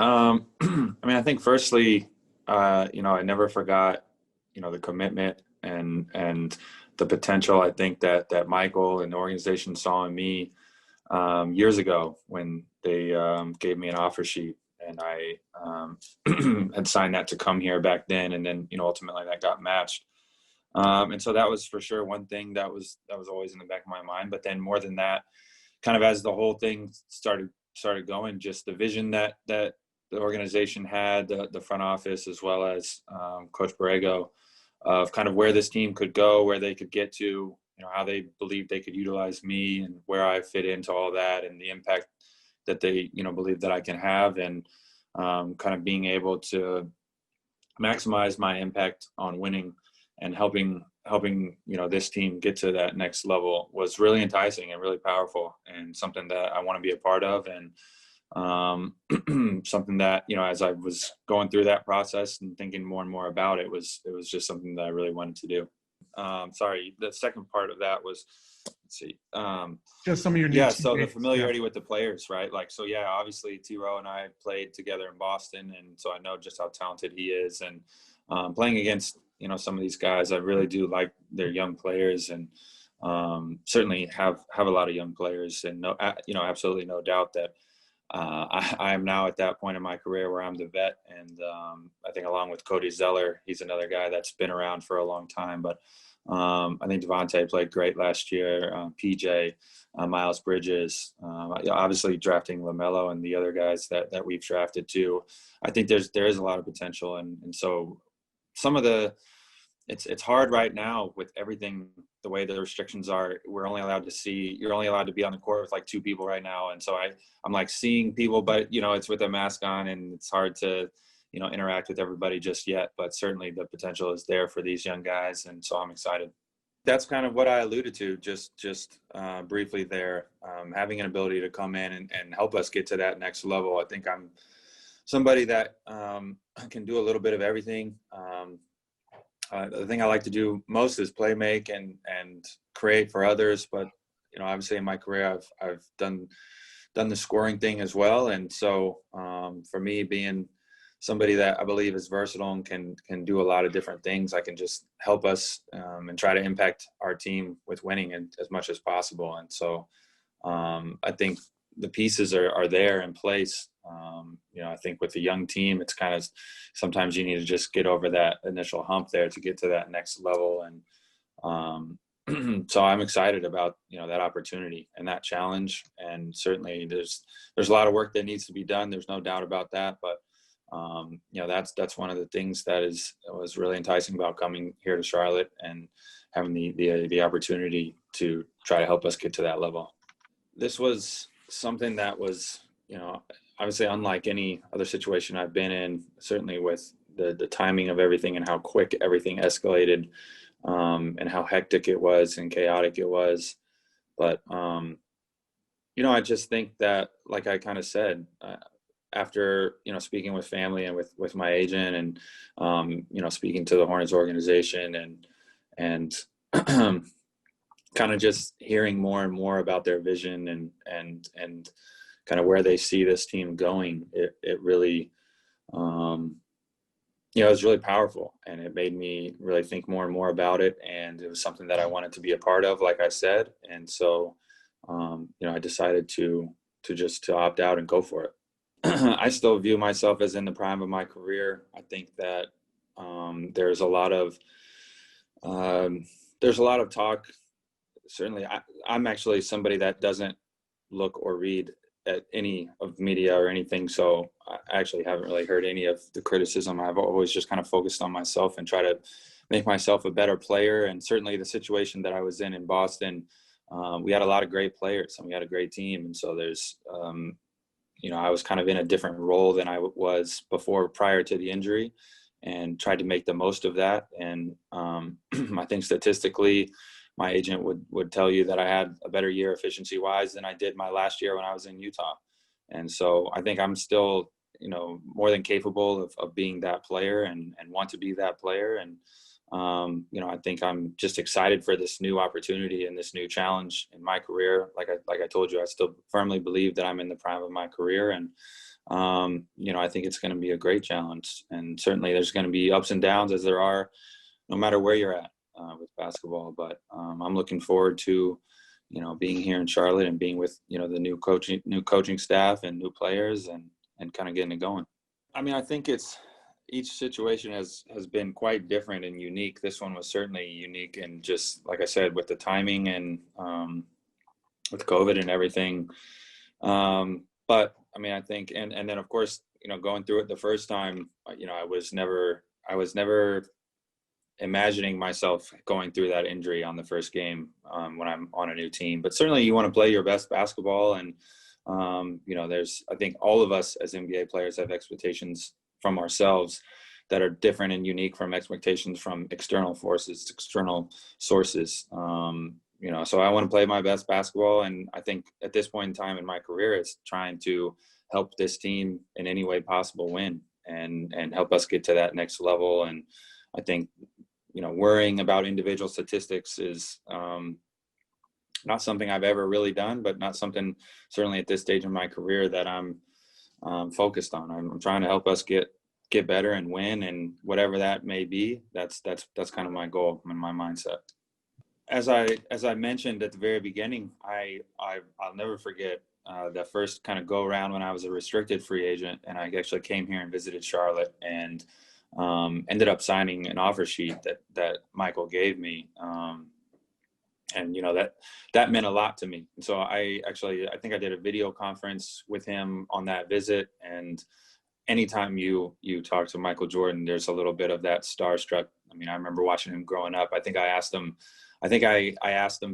I mean, I think firstly, I never forgot, the commitment and the potential. I think that Michael and the organization saw in me years ago when they gave me an offer sheet, and I had signed that to come here back then, and then ultimately that got matched. And so that was for sure one thing that was always in the back of my mind. But then more than that, kind of as the whole thing started going, just the vision that the organization had, the front office, as well as Coach Borrego, of kind of where this team could go, where they could get to, how they believed they could utilize me and where I fit into all that, and the impact that they, believe that I can have, and kind of being able to maximize my impact on winning and helping this team get to that next level was really enticing and really powerful, and something that I want to be a part of. And something that, as I was going through that process and thinking more and more about it, was just something that I really wanted to do. Sorry, the second part of that was, let's see. Just some of your new teammates. So the familiarity with the players, right? Like, so yeah, obviously T-Row and I played together in Boston, and so I know just how talented he is. And playing against, some of these guys, I really do like their young players, and certainly have a lot of young players, and absolutely no doubt that I am now at that point in my career where I'm the vet. And I think along with Cody Zeller, he's another guy that's been around for a long time. But I think Devontae played great last year. PJ, Miles Bridges, obviously drafting LaMelo and the other guys that we've drafted too. I think there is a lot of potential. And so some of it's hard right now with everything, the way the restrictions are. You're only allowed to be on the court with like two people right now. And so I'm like seeing people, but it's with a mask on, and it's hard to, interact with everybody just yet. But certainly the potential is there for these young guys. And so I'm excited. That's kind of what I alluded to just briefly there, having an ability to come in and help us get to that next level. I think I'm somebody that can do a little bit of everything. The thing I like to do most is play, make, and create for others. But obviously in my career, I've done the scoring thing as well. And so for me, being somebody that I believe is versatile and can do a lot of different things, I can just help us and try to impact our team with winning as much as possible. And so I think the pieces are there in place. I think with the young team, it's kind of sometimes you need to just get over that initial hump there to get to that next level. And so I'm excited about, that opportunity and that challenge. And certainly there's a lot of work that needs to be done. There's no doubt about that. But, that's one of the things that was really enticing about coming here to Charlotte and having the opportunity to try to help us get to that level. This was something that was, obviously unlike any other situation I've been in, certainly with the timing of everything and how quick everything escalated, and how hectic it was and chaotic it was. But, I just think that, like I kind of said, after, speaking with family and with my agent and, speaking to the Hornets organization and kind of just hearing more and more about their vision and kind of where they see this team going, it really, it was really powerful, and it made me really think more and more about it. And it was something that I wanted to be a part of, like I said. And so, I decided to opt out and go for it. I still view myself as in the prime of my career. I think that there's a lot of talk. Certainly, I'm actually somebody that doesn't look or read at any of media or anything. So I actually haven't really heard any of the criticism. I've always just kind of focused on myself and try to make myself a better player. And certainly the situation that I was in Boston, we had a lot of great players and we had a great team. And so there's, I was kind of in a different role than I was before, prior to the injury, and tried to make the most of that. And I think statistically, my agent would tell you that I had a better year efficiency wise than I did my last year when I was in Utah. And so I think I'm still, more than capable of being that player and want to be that player. And, I think I'm just excited for this new opportunity and this new challenge in my career. Like I told you, I still firmly believe that I'm in the prime of my career. And I think it's going to be a great challenge. And certainly there's going to be ups and downs, as there are no matter where you're at with basketball. But I'm looking forward to, being here in Charlotte and being with, the new coaching staff and new players and kind of getting it going. I mean, I think each situation has been quite different and unique. This one was certainly unique, and just like I said, with the timing and with COVID and everything. But I mean, I think, and then of course, going through it the first time, I was never imagining myself going through that injury on the first game when I'm on a new team. But certainly you want to play your best basketball. And, I think all of us as NBA players have expectations from ourselves that are different and unique from expectations from external forces, external sources. So I want to play my best basketball. And I think at this point in time in my career, it's trying to help this team in any way possible win and help us get to that next level. And I think, worrying about individual statistics is not something I've ever really done, but not something certainly at this stage in my career that I'm focused on. I'm trying to help us get better and win, and whatever that may be, that's kind of my goal and my mindset. As I mentioned at the very beginning, I'll never forget the first kind of go around when I was a restricted free agent, and I actually came here and visited Charlotte and ended up signing an offer sheet that Michael gave me. And that meant a lot to me. And so I think I did a video conference with him on that visit. And anytime you talk to Michael Jordan, there's a little bit of that starstruck. I mean, I remember watching him growing up. I think I asked him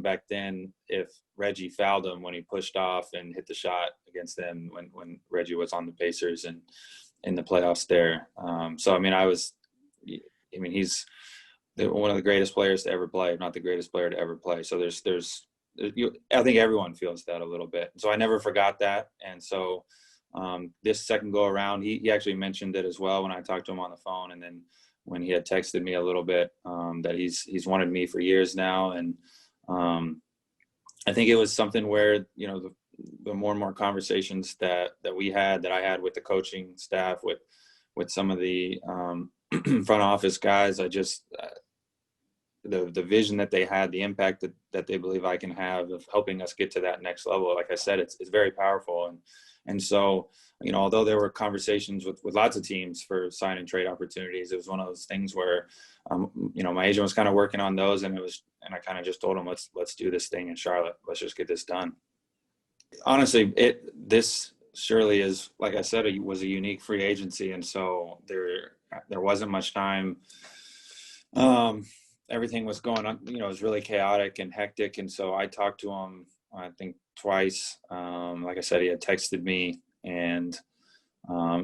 back then if Reggie fouled him when he pushed off and hit the shot against them when Reggie was on the Pacers and in the playoffs there. So, I mean, he's one of the greatest players to ever play, if not the greatest player to ever play. So I think everyone feels that a little bit. So I never forgot that. And so this second go around, he actually mentioned it as well when I talked to him on the phone. And then when he had texted me a little bit, that he's wanted me for years now. And I think it was something where, the more and more conversations that I had with the coaching staff, with some of the front office guys, the vision that they had, the impact that they believe I can have of helping us get to that next level. Like I said, it's very powerful. And so, although there were conversations with lots of teams for sign and trade opportunities, it was one of those things where, my agent was kind of working on those, and I kind of just told him, let's do this thing in Charlotte. Let's just get this done. Honestly, this surely is, like I said, it was a unique free agency. And so there wasn't much time. Everything was going on, it was really chaotic and hectic. And so I talked to him, I think twice. Like I said, he had texted me, and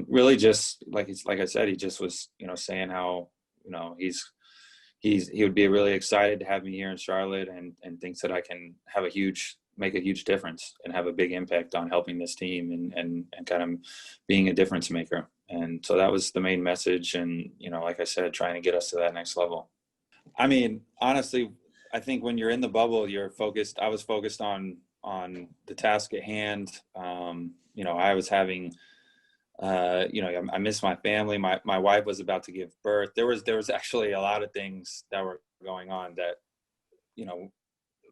really just like I said, he just was, saying how, he would be really excited to have me here in Charlotte, and thinks that I can make a huge difference and have a big impact on helping this team and kind of being a difference maker. And so that was the main message. And, like I said, trying to get us to that next level. I mean, honestly, I think when you're in the bubble, I was focused on the task at hand. I was having, I miss my family. My wife was about to give birth. There was actually a lot of things that were going on that,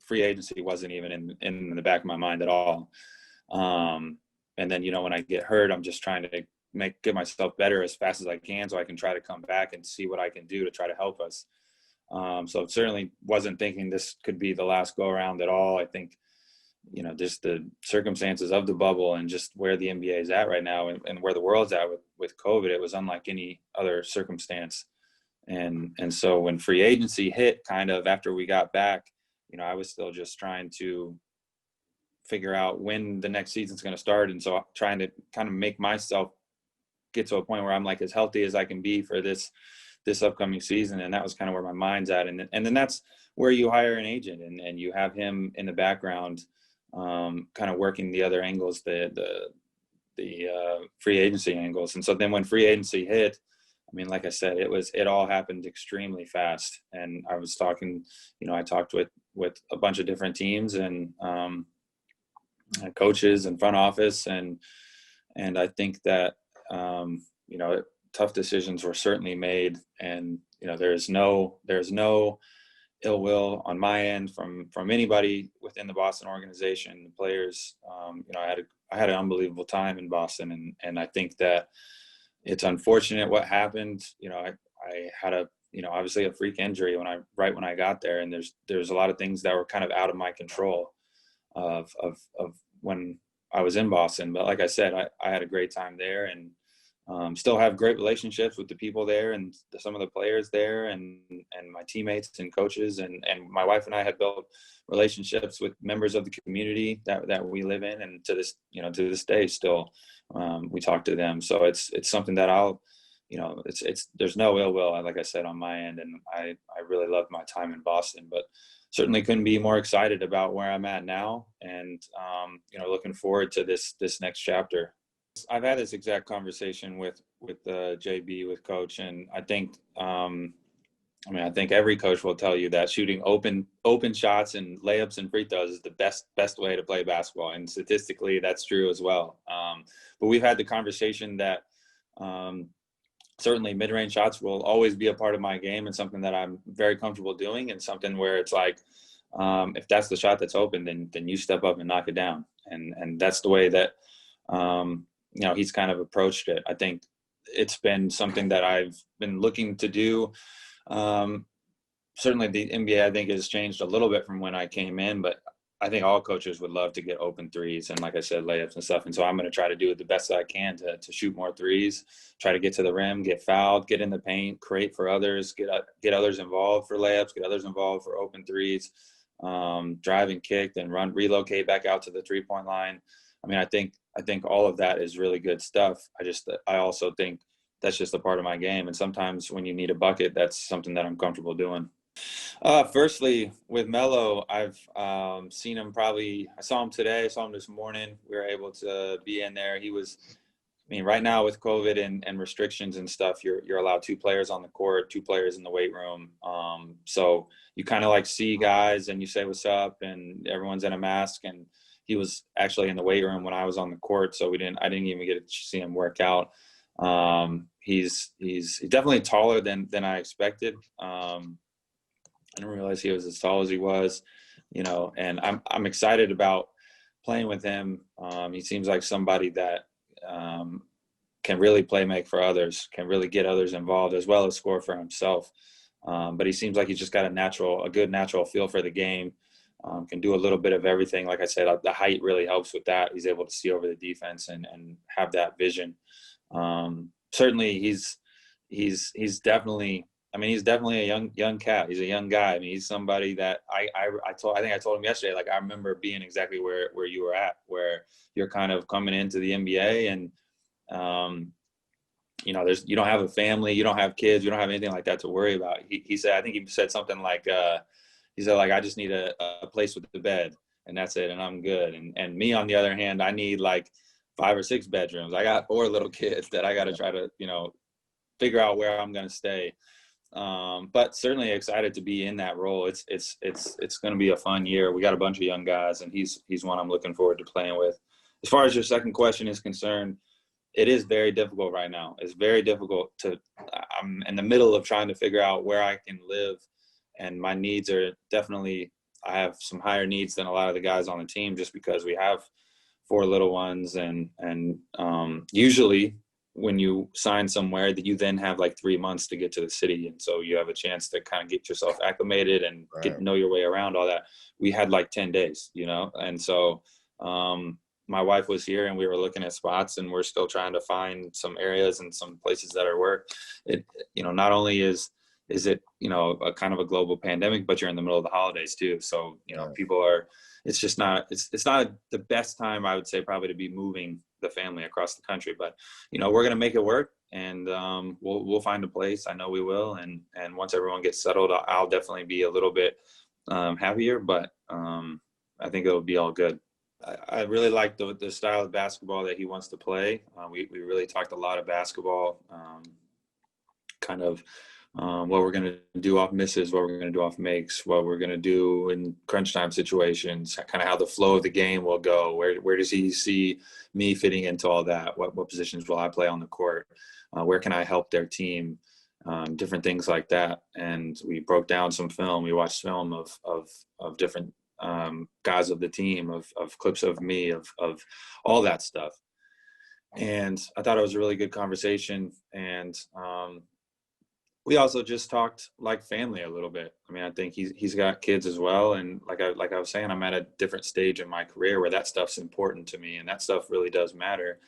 free agency wasn't even in the back of my mind at all. And then, when I get hurt, I'm just trying to get myself better as fast as I can so I can try to come back and see what I can do to try to help us. So certainly wasn't thinking this could be the last go around at all. I think, just the circumstances of the bubble and just where the NBA is at right now and where the world's at with COVID, it was unlike any other circumstance. And so when free agency hit kind of after we got back, I was still just trying to figure out when the next season's going to start. And so trying to kind of make myself get to a point where I'm like as healthy as I can be for this upcoming season. And that was kind of where my mind's at. And then that's where you hire an agent and you have him in the background, kind of working the other angles, the free agency angles. And so then when free agency hit, I mean, like I said, it all happened extremely fast. And I was talking, I talked with a bunch of different teams and coaches and front office. And And I think that, you know, tough decisions were certainly made, and, you know, there's no ill will on my end from anybody within the Boston organization. The players, you know, I had an unbelievable time in Boston, and I think that it's unfortunate what happened. You know, I had a, you know, obviously a freak injury right when I got there, and there's a lot of things that were kind of out of my control of when I was in Boston. But like I said, I had a great time there, and still have great relationships with the people there and some of the players there, and my teammates and coaches, and my wife and I have built relationships with members of the community that we live in, and to this day still, we talk to them. So it's something that I'll, you know, it's there's no ill will, like I said, on my end, and I really loved my time in Boston, but certainly couldn't be more excited about where I'm at now, and you know, looking forward to this next chapter. I've had this exact conversation with JB, with Coach, and I think, I mean, I think every coach will tell you that shooting open shots and layups and free throws is the best way to play basketball, and statistically, that's true as well. But we've had the conversation that certainly mid-range shots will always be a part of my game, and something that I'm very comfortable doing, and something where it's like, if that's the shot that's open, then you step up and knock it down, and that's the way that, you know, he's kind of approached it. I think it's been something that I've been looking to do. Certainly the NBA, I think, has changed a little bit from when I came in, but I think all coaches would love to get open threes and, like I said, layups and stuff. And so I'm going to try to do it the best that I can to shoot more threes, try to get to the rim, get fouled, get in the paint, create for others, get others involved for layups, get others involved for open threes, drive and kick, then relocate back out to the 3-point line. I mean, I think all of that is really good stuff. I also think that's just a part of my game. And sometimes when you need a bucket, that's something that I'm comfortable doing. Firstly, with Melo, I've seen him I saw him today, I saw him this morning. We were able to be in there. He was, I mean, right now with COVID and restrictions and stuff, you're allowed 2 players on the court, 2 players in the weight room. So you kind of like see guys and you say what's up, and everyone's in a mask, and he was actually in the weight room when I was on the court, so I didn't even get to see him work out. He's definitely taller than I expected. I didn't realize he was as tall as he was, you know, and I'm excited about playing with him. He seems like somebody that can really make for others, can really get others involved, as well as score for himself. But he seems like he's just got a good natural feel for the game. Can do a little bit of everything. Like I said, the height really helps with that. He's able to see over the defense and have that vision. Certainly he's definitely, I mean, he's definitely a young cat. He's a young guy. I mean, he's somebody that I think I told him yesterday, like, I remember being exactly where you were at, where you're kind of coming into the NBA, and you know, you don't have a family, you don't have kids, you don't have anything like that to worry about. He said, I think he said something like, he said, like, I just need a place with the bed, and that's it, and I'm good. And me, on the other hand, I need like 5 or 6 bedrooms. I got 4 little kids that I got to try to, you know, figure out where I'm going to stay. But certainly excited to be in that role. It's going to be a fun year. We got a bunch of young guys, and he's one I'm looking forward to playing with. As far as your second question is concerned, it is very difficult right now. It's very difficult I'm in the middle of trying to figure out where I can live. And my needs are definitely, I have some higher needs than a lot of the guys on the team, just because we have 4 little ones. And usually when you sign somewhere, that you then have like 3 months to get to the city. And so you have a chance to kind of get yourself acclimated and get to know your way around all that. We had like 10 days, you know? And so my wife was here, and we were looking at spots, and we're still trying to find some areas and some places that are where it, you know, not only is it, you know, a kind of a global pandemic, but you're in the middle of the holidays too. So, you know, people are, it's just not, it's not the best time, I would say, probably to be moving the family across the country, but, you know, we're going to make it work, and we'll find a place. I know we will. And once everyone gets settled, I'll definitely be a little bit happier, but I think it'll be all good. I really like the style of basketball that he wants to play. We really talked a lot of basketball, kind of what we're going to do off misses, what we're going to do off makes, what we're going to do in crunch time situations, kind of how the flow of the game will go. Where does he see me fitting into all that? What positions will I play on the court? Where can I help their team? Different things like that. And we broke down some film. We watched film of different guys of the team, of clips of me, of all that stuff. And I thought it was a really good conversation. And we also just talked like family a little bit. I mean, I think he's got kids as well. And like I was saying, I'm at a different stage in my career where that stuff's important to me, and that stuff really does matter.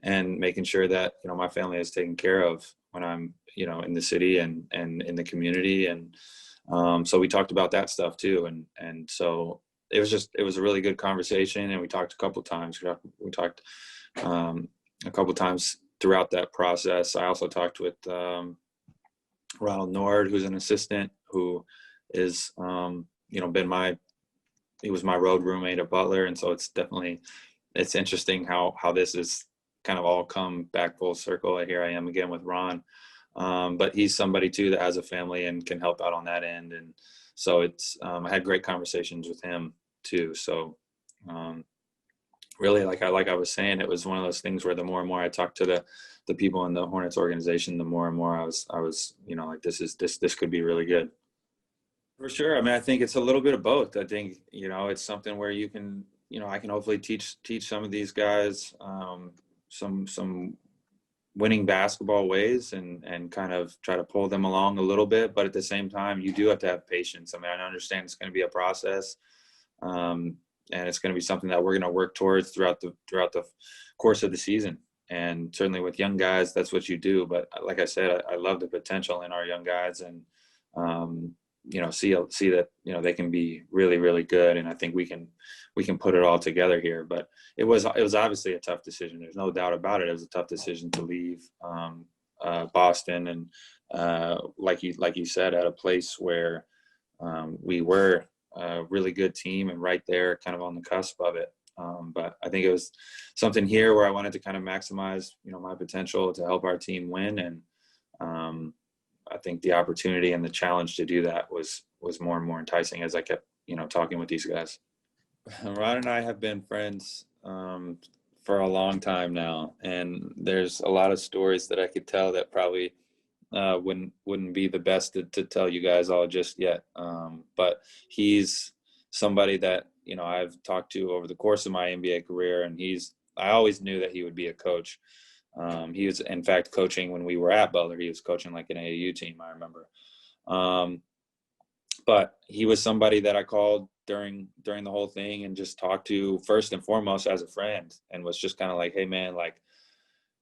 And making sure that, my family is taken care of when I'm, in the city and in the community. And so we talked about that stuff too. And so it was a really good conversation. And we talked a couple of times. We talked a couple of times throughout that process. I also talked with Ronald Nord, who's an assistant, who is, he was my road roommate at Butler. And so it's interesting how this is kind of all come back full circle. Here I am again with Ron. But he's somebody too that has a family and can help out on that end. And so I had great conversations with him too. So really, like I was saying, it was one of those things where the more and more I talked to the people in the Hornets organization, the more and more I was, like, this could be really good. For sure. I mean, I think it's a little bit of both. I think, it's something where you can, I can hopefully teach some of these guys some winning basketball ways and kind of try to pull them along a little bit. But at the same time, you do have to have patience. I mean, I understand it's going to be a process. And it's going to be something that we're going to work towards throughout the course of the season. And certainly with young guys, that's what you do. But like I said, I love the potential in our young guys, and see that they can be really, really good. And I think we can put it all together here. But it was obviously a tough decision. There's no doubt about it. It was a tough decision to leave Boston, and like you said, at a place where we were a really good team and right there kind of on the cusp of it. But I think it was something here where I wanted to kind of maximize, my potential to help our team win. And I think the opportunity and the challenge to do that was more and more enticing as I kept, talking with these guys. Ron and I have been friends for a long time now, and there's a lot of stories that I could tell that probably wouldn't be the best to tell you guys all just yet. But he's somebody that, I've talked to over the course of my NBA career, and I always knew that he would be a coach. He was, in fact, coaching when we were at Butler. He was coaching like an AAU team, I remember. But he was somebody that I called during the whole thing and just talked to first and foremost as a friend, and was just kind of like, hey man, like,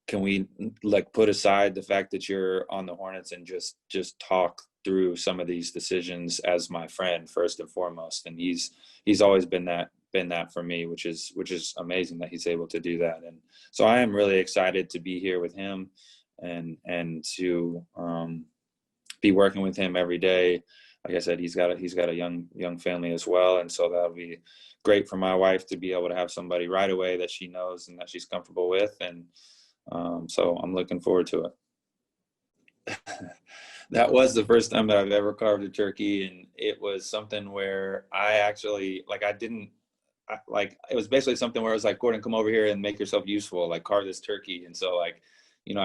can we like put aside the fact that you're on the Hornets and just talk through some of these decisions as my friend first and foremost. And he's always been that for me, which is amazing that he's able to do that. And so I am really excited to be here with him and to be working with him every day. Like I said, he's got a young family as well. And so that'll be great for my wife to be able to have somebody right away that she knows and that she's comfortable with. And so I'm looking forward to it. That was the first time that I've ever carved a turkey. And it was something where I actually, it was basically something where I was like, Gordon, come over here and make yourself useful, like carve this turkey. And so I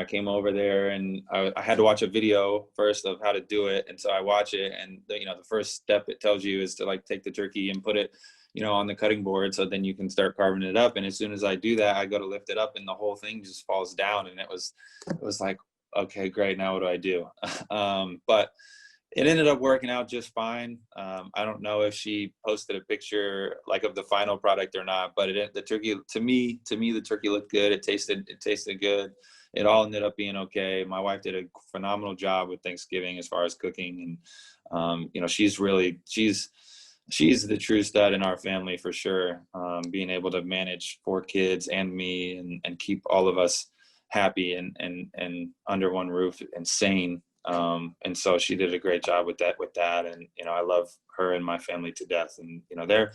came over there and I had to watch a video first of how to do it. And so I watch it, and the first step it tells you is to like take the turkey and put it, on the cutting board. So then you can start carving it up. And as soon as I do that, I go to lift it up and the whole thing just falls down. And it was like, okay, great. Now what do I do? But it ended up working out just fine. I don't know if she posted a picture like of the final product or not, but the turkey, to me, the turkey looked good. It tasted good. It all ended up being okay. My wife did a phenomenal job with Thanksgiving as far as cooking. And, she's the true stud in our family for sure. Being able to manage 4 kids and me and keep all of us happy and under one roof and sane. And so she did a great job with that. And, I love her and my family to death. And, they're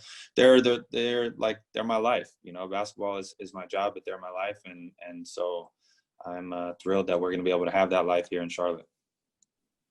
my life. Basketball is my job, but they're my life. And so I'm thrilled that we're going to be able to have that life here in Charlotte.